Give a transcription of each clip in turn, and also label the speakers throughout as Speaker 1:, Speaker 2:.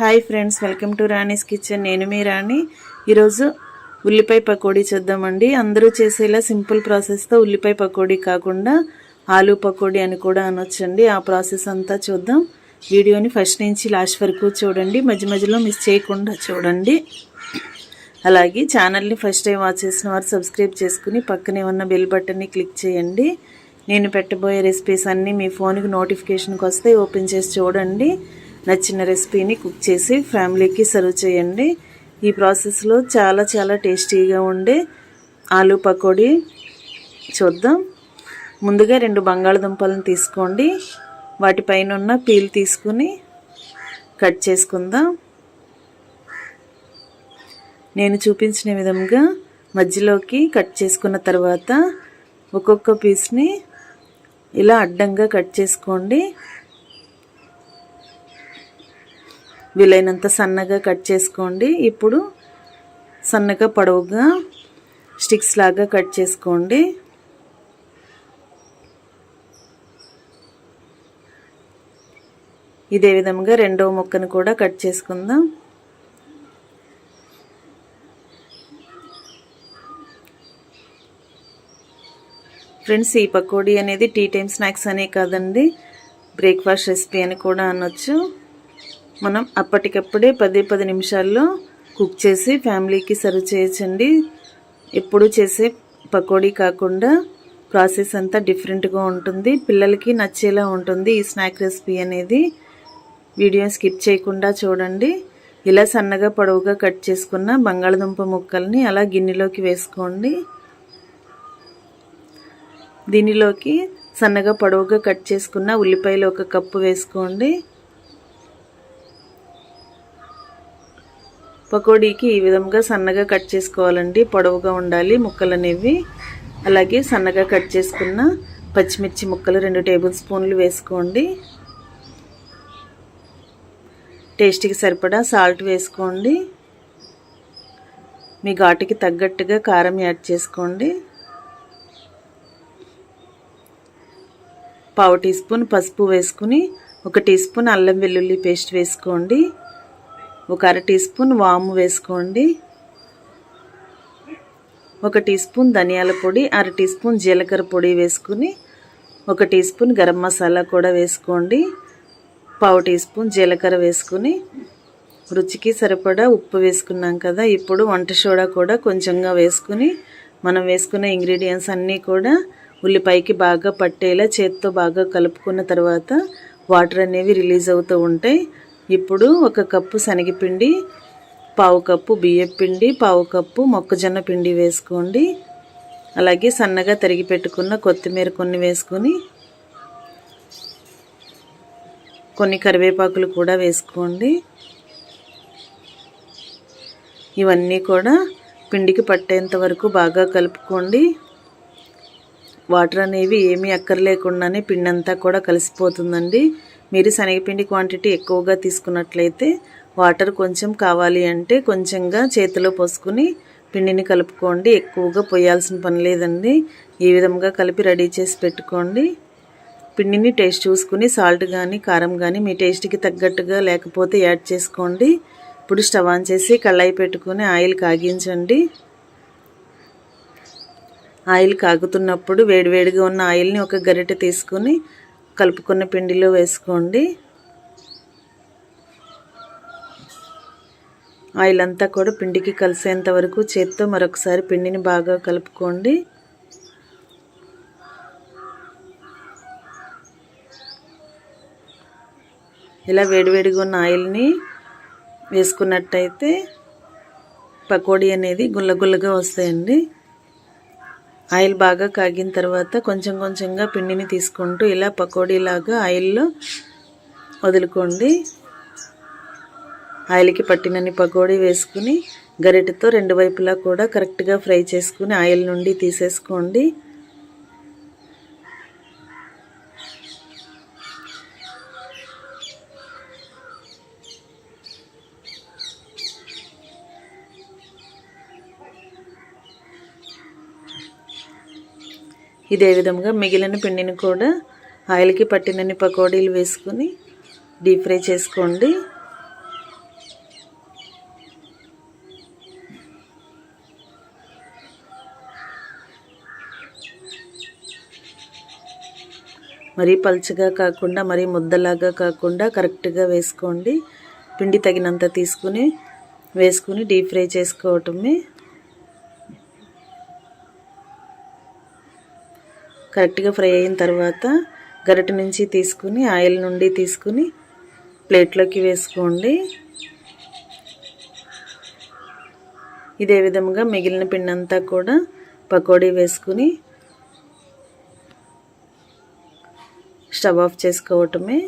Speaker 1: Hi friends, welcome to Rani's kitchen. నేను మీ రాణి. ఈరోజు ఉల్లిపాయ పకోడీ చేద్దామండి. అందరూ చేసేలా సింపుల్ ప్రాసెస్తో ఉల్లిపాయ పకోడీ కాకుండా ఆలూ పకోడీ అని కూడా అనొచ్చండి. ఆ ప్రాసెస్ అంతా చూద్దాం. వీడియోని ఫస్ట్ నుంచి లాస్ట్ వరకు చూడండి, మధ్య మధ్యలో మిస్ చేయకుండా చూడండి. అలాగే ఛానల్ని ఫస్ట్ టైం వాచ్ చేసిన వారు సబ్స్క్రైబ్ చేసుకుని పక్కనే ఉన్న బెల్ బటన్ని క్లిక్ చేయండి. నేను పెట్టబోయే రెసిపీస్ అన్నీ మీ ఫోన్కి నోటిఫికేషన్కి వస్తే ఓపెన్ చేసి చూడండి. నచ్చిన రెసిపీని కుక్ చేసి ఫ్యామిలీకి సర్వ్ చేయండి. ఈ ప్రాసెస్లో చాలా టేస్టీగా ఉండే ఆలూ పకోడీ చూద్దాం. ముందుగా 2 బంగాళదుంపలను తీసుకోండి. వాటిపైన ఉన్న పీల్ తీసుకుని కట్ చేసుకుందాం. నేను చూపించిన విధంగా మధ్యలోకి కట్ చేసుకున్న తర్వాత ఒక్కొక్క పీస్ని ఇలా అడ్డంగా కట్ చేసుకోండి. వీలైనంత సన్నగా కట్ చేసుకోండి. ఇప్పుడు సన్నగా పొడవుగా స్టిక్స్ లాగా కట్ చేసుకోండి. ఇదే విధంగా రెండవ ముక్కను కూడా కట్ చేసుకుందాం. ఫ్రెండ్స్, ఈ పకోడీ అనేది టీ టైమ్ స్నాక్స్ అనే కాదండి, బ్రేక్ఫాస్ట్ రెసిపీ అని కూడా అనొచ్చు. మనం అప్పటికప్పుడే 10 నిమిషాల్లో కుక్ చేసి ఫ్యామిలీకి సర్వ్ చేయొచ్చండి. ఎప్పుడు చేసే పకోడీ కాకుండా ప్రాసెస్ అంతా డిఫరెంట్గా ఉంటుంది. పిల్లలకి నచ్చేలా ఉంటుంది ఈ స్నాక్ రెసిపీ అనేది. వీడియోని స్కిప్ చేయకుండా చూడండి. ఇలా సన్నగా పొడవుగా కట్ చేసుకున్న బంగాళదుంప ముక్కల్ని అలా గిన్నెలోకి వేసుకోండి. దీనిలోకి సన్నగా పొడవుగా కట్ చేసుకున్న ఉల్లిపాయలు 1 కప్పు వేసుకోండి. పకోడీకి ఈ విధంగా సన్నగా కట్ చేసుకోవాలండి, పొడవుగా ఉండాలి ముక్కలు అనేవి. అలాగే సన్నగా కట్ చేసుకున్న పచ్చిమిర్చి ముక్కలు 2 టేబుల్ స్పూన్లు వేసుకోండి. టేస్ట్కి సరిపడా సాల్ట్ వేసుకోండి. మీ ఘాటుకి తగ్గట్టుగా కారం యాడ్ చేసుకోండి. 1/2 టీ స్పూన్ పసుపు వేసుకుని 1 టీ స్పూన్ అల్లం వెల్లుల్లి పేస్ట్ వేసుకోండి. 1/2 టీ స్పూన్ వాము వేసుకోండి. 1 టీ స్పూన్ ధనియాల పొడి, 1/2 టీ స్పూన్ జీలకర్ర పొడి వేసుకుని 1 టీ స్పూన్ గరం మసాలా కూడా వేసుకోండి. 1/2 టీ స్పూన్ జీలకర్ర వేసుకుని రుచికి సరిపడా ఉప్పు వేసుకున్నాం కదా. ఇప్పుడు వంట సోడా కూడా కొంచెంగా వేసుకుని మనం వేసుకున్న ఇంగ్రీడియంట్స్ అన్నీ కూడా ఉల్లిపాయకి బాగా పట్టేలా చేత్తో బాగా కలుపుకున్న తర్వాత వాటర్ అనేవి రిలీజ్ అవుతూ ఉంటాయి. ఇప్పుడు 1 కప్పు శనగపిండి, 1/2 కప్పు బియ్యం పిండి, 1/2 కప్పు మొక్కజొన్న పిండి వేసుకోండి. అలాగే సన్నగా తరిగి పెట్టుకున్న కొత్తిమీర కొన్ని వేసుకొని కొన్ని కరివేపాకులు కూడా వేసుకోండి. ఇవన్నీ కూడా పిండికి పట్టేంత వరకు బాగా కలుపుకోండి. వాటర్ అనేవి ఏమీ అక్కర్లేకుండానే పిండి అంతా కూడా కలిసిపోతుందండి. మీరు శనగపిండి క్వాంటిటీ ఎక్కువగా తీసుకున్నట్లయితే వాటర్ కొంచెం కావాలి అంటే కొంచెంగా చేతిలో పోసుకుని పిండిని కలుపుకోండి. ఎక్కువగా పోయాల్సిన పని లేదండి. ఈ విధంగా కలిపి రెడీ చేసి పెట్టుకోండి. పిండిని టేస్ట్ చూసుకుని సాల్ట్ కానీ కారం కానీ మీ టేస్ట్కి తగ్గట్టుగా లేకపోతే యాడ్ చేసుకోండి. ఇప్పుడు స్టవ్ ఆన్ చేసి కళాయి పెట్టుకుని ఆయిల్ కాగించండి. ఆయిల్ కాగుతున్నప్పుడు వేడివేడిగా ఉన్న ఆయిల్ని 1 గరిటె తీసుకుని కలుపుకున్న పిండిలో వేసుకోండి. ఆయిల్ అంతా కూడా పిండికి కలిసేంత వరకు చేత్తో మరొకసారి పిండిని బాగా కలుపుకోండి. ఇలా వేడివేడిగా ఉన్న ఆయిల్ని వేసుకున్నట్టయితే పకోడీ అనేది గుల్లగుల్లగా వస్తాయండి. ఆయిల్ బాగా కాగిన తర్వాత కొంచెంగా పిండిని తీసుకుంటూ ఇలా పకోడీలాగా ఆయిల్లో వదులుకోండి. ఆయిల్కి పట్టినన్ని పకోడీ వేసుకుని గరిటెతో 2 వైపులా కూడా కరెక్ట్గా ఫ్రై చేసుకుని ఆయిల్ నుండి తీసేసుకోండి. ఇదే విధంగా మిగిలిన పిండిని కూడా ఆయిల్కి పట్టినన్ని పకోడీలు వేసుకొని డీప్ ఫ్రై చేసుకోండి. మరీ పల్చగా కాకుండా మరీ ముద్దలాగా కాకుండా కరెక్ట్గా వేసుకోండి. పిండి తగినంత తీసుకుని వేసుకుని డీప్ ఫ్రై చేసుకోవటమే. కరెక్ట్గా ఫ్రై అయిన తర్వాత గరిటె నుంచి తీసుకుని ఆయిల్ నుండి తీసుకుని ప్లేట్లోకి వేసుకోండి. ఇదే విధంగా మిగిలిన పిండి అంతా కూడా పకోడీ వేసుకుని స్టవ్ ఆఫ్ చేసుకోవటమే.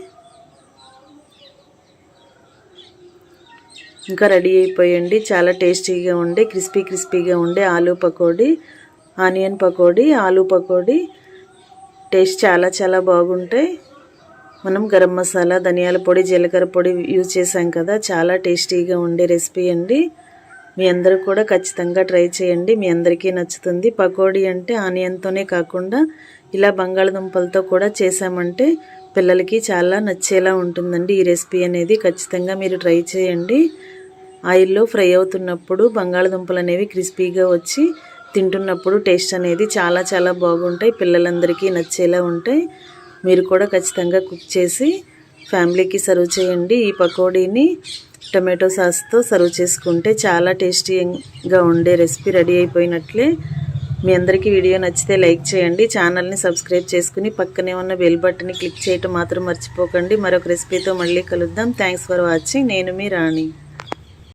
Speaker 1: ఇంకా రెడీ అయిపోయండి. చాలా టేస్టీగా ఉండే క్రిస్పీగా ఉండే ఆలూ పకోడీ, ఆనియన్ పకోడీ, ఆలూ పకోడీ టేస్ట్ చాలా బాగుంటాయి. మనం గరం మసాలా, ధనియాల పొడి, జీలకర్ర పొడి యూజ్ చేసాం కదా, చాలా టేస్టీగా ఉండే రెసిపీ అండి. మీ అందరూ కూడా ఖచ్చితంగా ట్రై చేయండి. మీ అందరికీ నచ్చుతుంది. పకోడీ అంటే ఆనియన్తోనే కాకుండా ఇలా బంగాళదుంపలతో కూడా చేసామంటే పిల్లలకి చాలా నచ్చేలా ఉంటుందండి ఈ రెసిపీ అనేది. ఖచ్చితంగా మీరు ట్రై చేయండి. ఆయిల్లో ఫ్రై అవుతున్నప్పుడు బంగాళదుంపలు అనేవి క్రిస్పీగా వచ్చి తింటున్నప్పుడు టేస్ట్ అనేది చాలా బాగుంటాయి. పిల్లలందరికీ నచ్చేలా ఉంటాయి. మీరు కూడా ఖచ్చితంగా కుక్ చేసి ఫ్యామిలీకి సర్వ్ చేయండి. ఈ పకోడీని టమాటో సాస్తో సర్వ్ చేసుకుంటే చాలా టేస్టీగా ఉండే రెసిపీ రెడీ అయిపోయినట్లే. మీ అందరికీ వీడియో నచ్చితే లైక్ చేయండి. ఛానల్ని సబ్స్క్రైబ్ చేసుకుని పక్కనే ఉన్న బెల్ బటన్ని క్లిక్ చేయటం మాత్రం మర్చిపోకండి. మరొక రెసిపీతో మళ్ళీ కలుద్దాం. Thanks for watching. నేను మీ రాణి.